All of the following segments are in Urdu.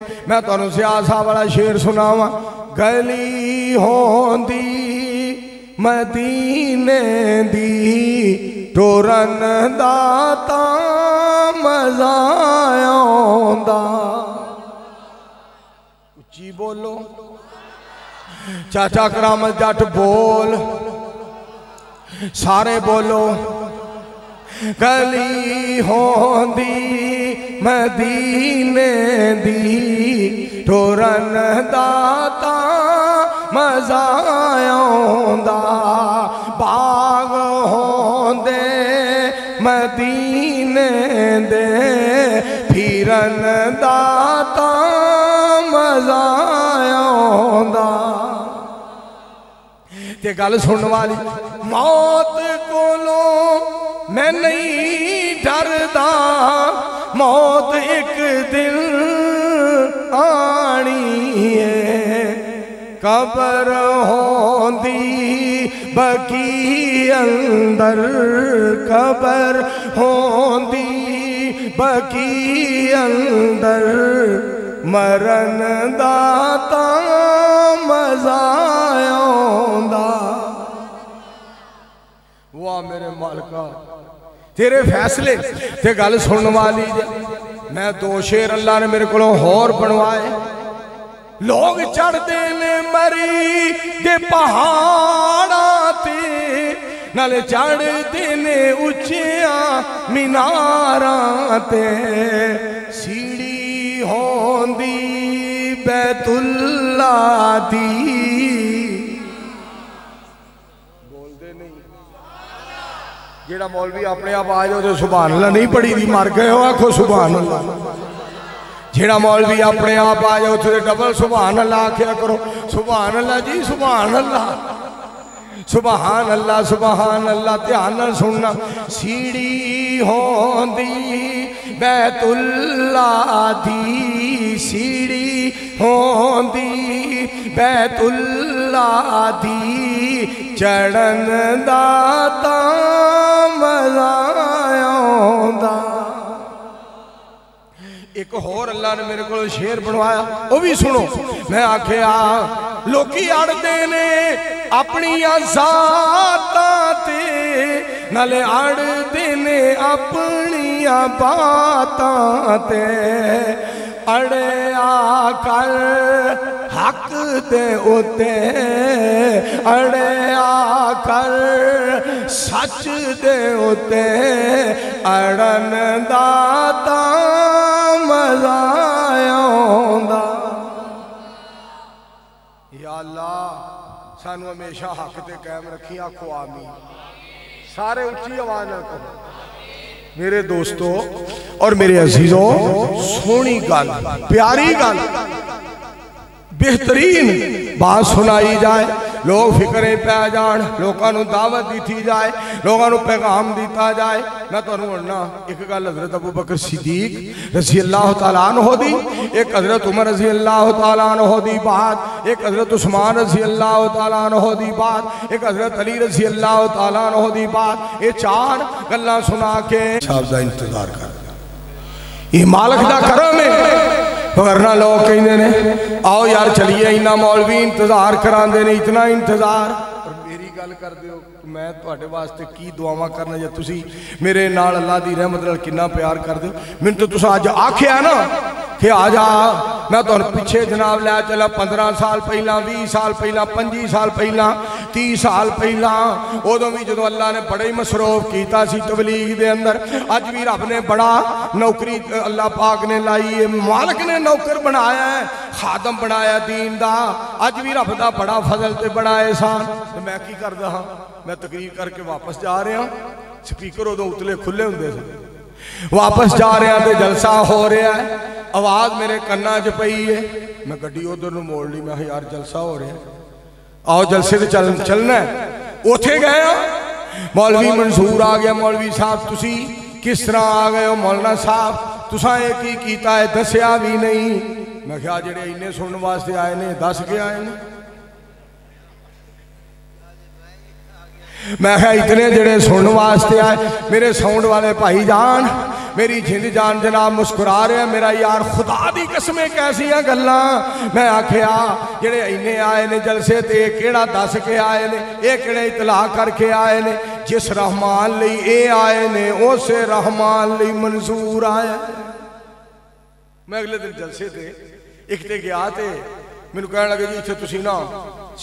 میں تو سیاہ صاحب والا شیر سناواں گلی ہوندی مدینے دی ٹورن دا تاں مزہ آوندا اچھی بولو چاچا کرامت جٹ بول سارے بولو گلی ہوندی مدینے دی ٹورن دا تاں مزہ آوندا باغ ہوندے مدینے دے پھیرن دا تاں مزہ آوندا تے گل سن والی موت کولوں میں نہیں ڈردا موت ایک دن آنی ہے قبر ہوندی بقی اندر قبر ہوندی بقی اندر مرن دا تاں مزہ آوندا واہ میرے مالکا تیرے فیصلے تے گل سن والی جے میں دو شیر اللہ نے میرے کو ہور بنوائے لوگ چڑھ دینے مری دے پہاڑاں تے نالے چڑھ دینے اچھیاں میناراں تے سیڑھی ہوندی بیت اللہ دی جیڑا مولوی اپنے آپ آج ہو تو سبحان اللہ نہیں پڑھی دی مر گئے ہو آکھو سبحان اللہ جیڑا مولوی اپنے آپ آج ہو تو ڈبل سبحان اللہ آکھیا کرو سبحان اللہ جی سبحان اللہ سبحان اللہ سبحان اللہ دھیان سننا سیڑھی ہوندی بیت اللہ دی سیڑھی ہوندی بیت اللہ دی چڑھن دا تاں مزہ آوندا ایک اور اللہ نے میرے کو شیر بنوایا وہ بھی سنو میں آکھیا لوکی اڑ دینے اپنی ذاتاں تے نالے اڑ دینے اپنی باتاں تے اڑے آ کر حق دے اتے اڑے آ کر سچ دے اتے اڑن دا تاں مزہ آوندا یا اللہ سانو ہمیشہ حق تے قائم رکھی آنکھو آمین سارے اچھی آواز نہ کہو میرے دوستو اور میرے عزیزوں سونی گل پیاری گل بہترین بات سنائی جائے لوگ فکریں پہ جان لوگاں نو دعوت دیتی جائے لوگاں نو پیغام دیتا جائے میں تو انہوں ایک گل حضرت ابو بکر صدیق رضی اللہ تعالیٰ عنہ دی ایک حضرت عمر رضی اللہ تعالیٰ عنہ دی بات ایک حضرت عثمان رضی اللہ تعالیٰ عنہ دی بات ایک حضرت علی رضی اللہ تعالیٰ عنہ دی بات یہ چار گلہ سنا کے صاحب دا انتظار کر یہ مالک دا کرم ہے ورنہ لوگ کہیں دینے آؤ یار چلیے انہا مولوی انتظار کران دینے اتنا انتظار اور میری گل کر دیو میں توڑے واسطے کی دعاواں کرنا یا تسی میرے نال اللہ دی رحمت لال کنہ پیار کر دیو من تو تسا آج آکھے ہے نا کہ آجا میں تو پیچھے جناب لیا چلا 15 سال پہلا 20 سال پہلا 25 سال پہلا 30 سال پہلا اوہ بھی جدو اللہ نے بڑے مصروف کیتا سی تبلیغ دے اندر آج بھی رب نے بڑا نوکری اللہ پاک نے لائی ہے مالک نے نوکر بنایا ہے خادم بنایا دین دا آج بھی رب دا بڑا فضل تے بڑا احسان تو میں کی کر دہاں میں تقریر کر کے واپس جا رہے ہیں سپیکر ہو دو اتلے کھلے ہوں دے سے واپس جا رہے ہیں تے جلسہ ہو رہا ہے آواز میرے کنہ جو پئی ہے میں گھڑی ادھر نو موڑ لی میں یار جلسہ ہو رہا ہے آؤ جلسے تے چلنا ہے اٹھے گئے مولوی منصور آ گیا مولوی صاحب تسی کس طرح آ گئے ہو مولانا صاحب تساں ایک ہی کیتا ہے دسیا بھی نہیں میں کہا جڑے انہیں سنن واسطے آئے نے دس کے آئے نے میں کہا اتنے جڑے سنن واسطے آئے میرے ساؤنڈ والے بھائی جان میری جھند جان جناب مسکرا رہے ہیں میرا یار خدا دی قسمیں کیسیاں گلاں میں آکھیا جڑے اینے آئے نے جلسے تے کیڑا دس کے آئے نے اے کیڑے اطلاع کر کے آئے نے جس رحمان لئی اے آئے نے اسے رحمان لئی منظور آئے میں اگلے دن جلسے تے ایک تے گیا تے میں نے کہنے لگے جی تھے تسی نا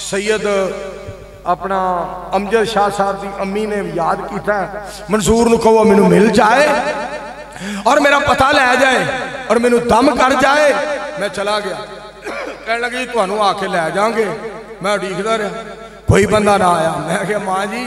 سید اپنا امجد شاہ صاحب دی امی نے یاد کیتا ہے منظور نو کہو میں نو مل جائے اور میرا پتہ لے جائے اور میں نو دم کر جائے میں چلا گیا کہنے لگے تو انہوں آکے لے جائیں گے میں ڈیکھدا رہا کوئی بندہ نہ آیا میں کہا ماں جی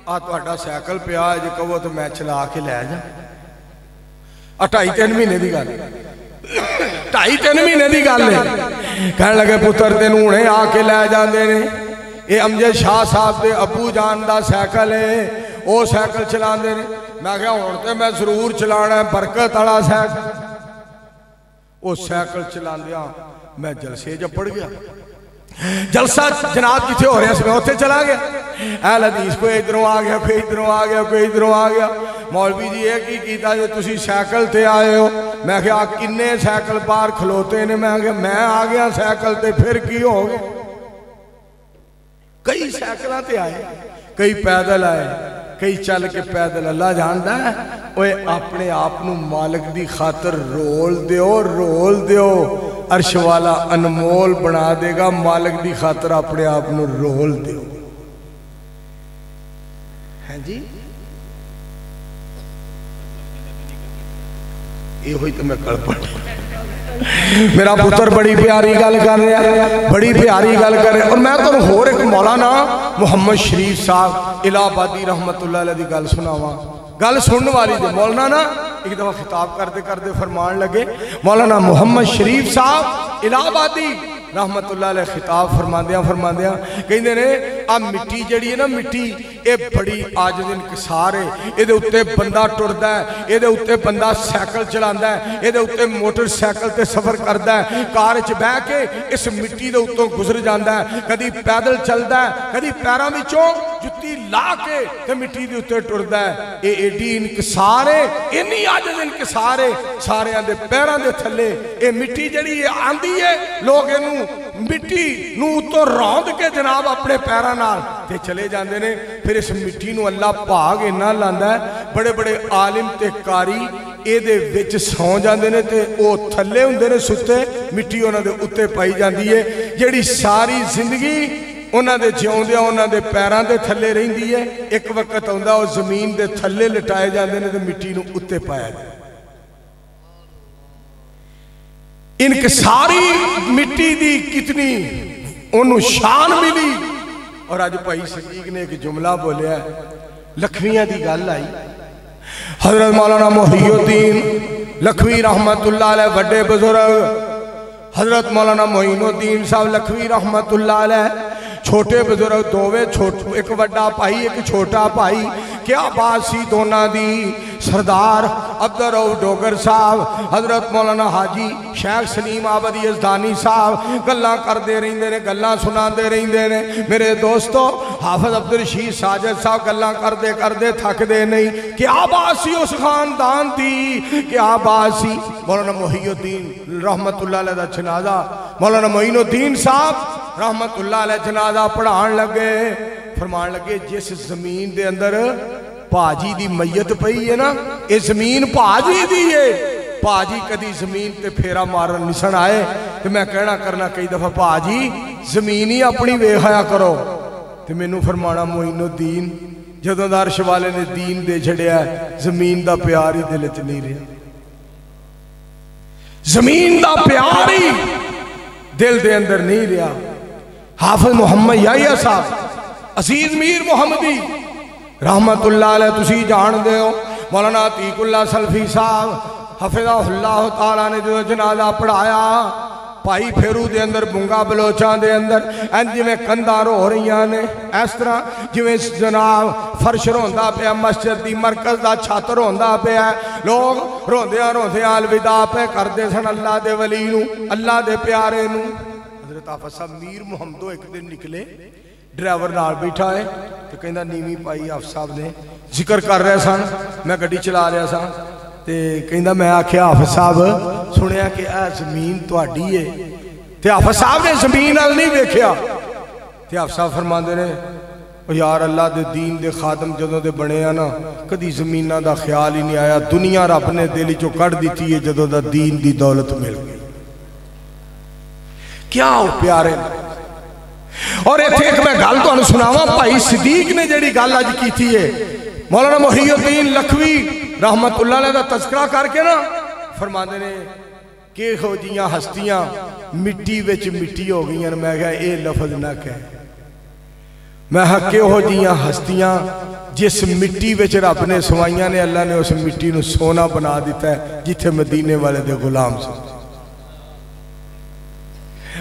تو اٹھا سیکل پہ آئے جی کہو تو میں چلا آکے لے جائیں 2.5-3 مہینے دی گل 2.5-3 مہینے دی گل ہے کہنے لگے پتر تینوں انہیں آکے لے جاندے نے اے امجد شاہ صاحب دے ابو جان دا سیکل ہے او سیکل چلان دے نے میں کہا ہونتے میں ضرور چلانا ہے برکت اڑا سیکل او سیکل چلان دیا میں جلسے جب پڑھ گیا جلسہ جناب کتے ہو رہے ہیں میں ہوتے چلا گیا اہل حدیث کوئی ادھروں آ گیا کوئی ادھروں آ گیا کوئی ادھروں آ گیا مولوی جی ایک ہی کیتا جو تسی سیکل تے آئے ہو میں کہا کنے سیکل بار کھلوتے نے میں کہا میں آ گیا سیکل تے پھر کی ہو گئے کئی سیکلہ تے آئے کئی پیدل آئے کئی چل کے پیدل اللہ جانتا ہے اوے اپنے آپنو مالک دی خاطر رول دیو عرش والا انمول بنا دے گا مالک دی خاطر اپنے آپنو رول دیو ہیں جی یہ ہوئی تو میں کل پڑھ میرا پتر بڑی پیاری گل کر رہا ہے بڑی پیاری گل کر رہا ہے اور میں تو ہور ایک مولانا محمد شریف صاحب الہ آبادی رحمت اللہ علیہ دی گل سناواں گل سننے والی دے مولانا نا ایک دفعہ خطاب کرتے فرمان لگے مولانا محمد شریف صاحب الہ آبادی رحمت اللہ علیہ خطاب فرماندیاں کہندے نے اب مٹی جڑی ہے نا مٹی اے بڑی عاجز انکسار ہے اے دے اتے بندہ ٹردا ہے اے دے اتے بندہ سیکل چلاندا ہے اے دے اتے موٹر سیکل تے سفر کردا ہے کار وچ بیٹھ کے اس مٹی دے اتوں گزر جاندا ہے کدی پیدل چلدا ہے کدی پیراں وچوں جُتی لا کے تے مٹی دے اتے ٹردا ہے اے ایڈی انکسار ہے انی عاجز انکسار ہے ساریاں دے پیراں دے تھلے اے مٹی جڑی آندی ہے لوگ اینوں مٹی نو تو روند کے جناب اپنے پیرا نال تے چلے جاندے نے پھر اس مٹی نو اللہ پاگ اینا لاندا ہے بڑے بڑے عالم تے کاری اے دے وچ سو جاندے نے تے او تھلے ہوندے نے ستے مٹی انہاں دے اُتے پائی جاندی ہے جڑی ساری زندگی انہاں دے جیوندے انہاں دے پیراں دے تھلے رہندی ہے ایک وقت ہوندا او زمین دے تھلے لٹائے جاندے نے تے مٹی نو اُتے پایا جاندے انکساری مٹی دی کتنی انہوں شان ملی اور آج بھائی صدیق نے ایک جملہ بولیا ہے لکھویاں دی گل آئی حضرت مولانا محی الدین لکھوی رحمت اللہ علیہ وڈے بزرگ حضرت مولانا معین الدین صاحب لکھوی رحمت اللہ علیہ چھوٹے بزرگ دووے ایک وڈا پائی ایک چھوٹا پائی کیا بات سی دونا دی سردار عبدالرؤف ڈوگر صاحب حضرت مولانا حاجی شیخ سلیم آبادی ازدانی صاحب گلاں کر دے رہی نے گلاں سنا دے رہی نے میرے دوستو حافظ عبدالرشید ساجد صاحب گلاں کر دے تھک دے نہیں کیا بات سی اس خاندان دی کیا بات سی مولانا محی الدین رحمت اللہ علیہ دا جنازہ مولانا معین الدین صاحب رحمت اللہ علیہ جنازہ پڑھان لگے فرمان لگے جس زمین دے اندر پاجی دی میت پئی ہے نا یہ زمین پاجی دی ہے پاجی کدی زمین تے پھیرا مارن نسن آئے تو میں کہنا کرنا کئی دفعہ پاجی زمین ہی اپنی ویخایا کرو تو میں نو فرمانا معین الدین جدوں دا عرش والے نے دین دے چھڑیا ہے زمین دا پیار ہی دل چ نہیں رہا زمین دا پیار ہی دل دے اندر نہیں رہا حافظ محمد یحییٰ صاحب عزیز میر محمدی رحمت اللہ علیہ تسی جان دے ہو مولانا عتیق اللہ سلفی صاحب حفظہ اللہ تعالیٰ نے جو جنازہ پڑھایا پائی پھیرو دے اندر بنگا بلوچان دے اندر این جی میں کندار ہو رہی نے اس طرح جی میں جناب فرش روندہ پہ مسجد دی مرکز دا چھاتر روندہ پہ ہے لوگ روندیاں الوداع پہ کر دے سن اللہ دے ولی نو اللہ دے پیارے نو حضرت حافظ صاحب میر محمدو ایک دن نکلے ڈرائیور نال بیٹھا ہے تو کہندہ نیمی پائی حافظ صاحب نے ذکر کر رہے سن میں گڑی چلا رہا سن تے کہندا میں آکھیا حافظ صاحب سنیا کہ اے زمین تہاڈی ہے تے حافظ صاحب نے زمین نال نہیں ویکھیا تے حافظ صاحب فرماندے نے یار اللہ دے دین دے خادم جدوں دے بنے آ نا کدی زمیناں دا خیال ہی نہیں آیا دنیا رب نے دل چوں کڈ دتی ہے جدوں دا دین دی دولت مل گئی کیا ہو پیارے اور ایتھے ایک میں گل تانوں سناواں بھائی صدیق نے جڑی گل اج کیتی ہے مولانا محی الدین لکھوی رحمت اللہ علیہ دا تذکرہ کر کے نا فرماندے نے کہ ہو جیاں ہستیاں مٹی وچ مٹی ہو گئیاں میں کہا اے لفظ نہ کہہ میں کہ ہو جیاں ہستیاں جس مٹی وچ رب نے سوائیاں نے اللہ نے اس مٹی نو سونا بنا دیتا ہے جتھے مدینے والے دے غلام سے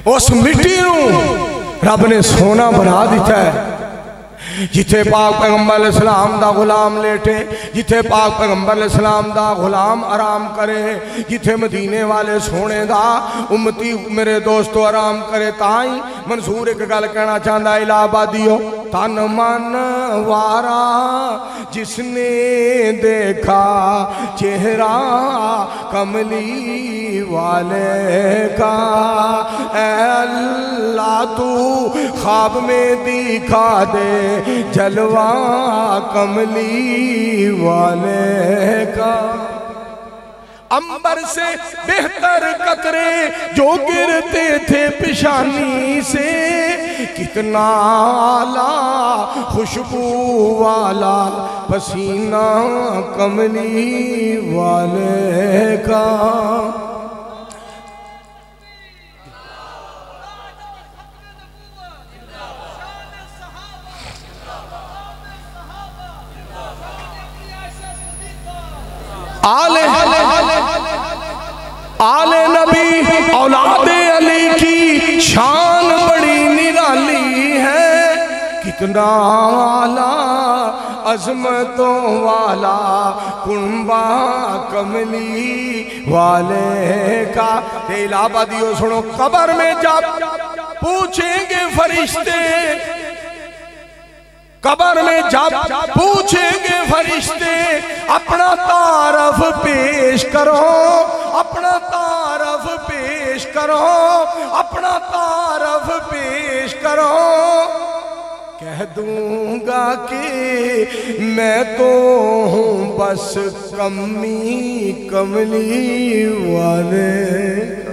اس مٹی نو رب نے سونا بنا دیتا ہے جتھے پاک پیغمبر علیہ السلام دا غلام لیٹے جتھے پاک پیغمبر علیہ السلام دا غلام آرام کرے جتھے مدینے والے سونے دا امتی میرے دوستو آرام کرے تائیں منصور ایک گل کہنا چاہتا ہے الہ آبادیو تن من وارا جس نے دیکھا چہرہ کملی والے کا اے اللہ تو خواب میں دکھا دے جلوہ کملی والے کا امبر سے بہتر قطرے جو گرتے تھے پیشانی سے کتنا اعلیٰ خوشبو والا پسینہ کملی والے کا آل نبی اولاد علی کی شان بڑی نرالی ہے کتنا اعلیٰ عظمتوں والا کنبہ کملی والے کا الہ آبادیو سنو قبر میں جب پوچھیں گے فرشتے قبر میں جب پوچھیں گے فرشتے اپنا تعارف پیش کرو اپنا تعارف پیش کرو اپنا تعارف پیش کرو کہہ دوں گا کہ میں تو ہوں بس کمی کملی والے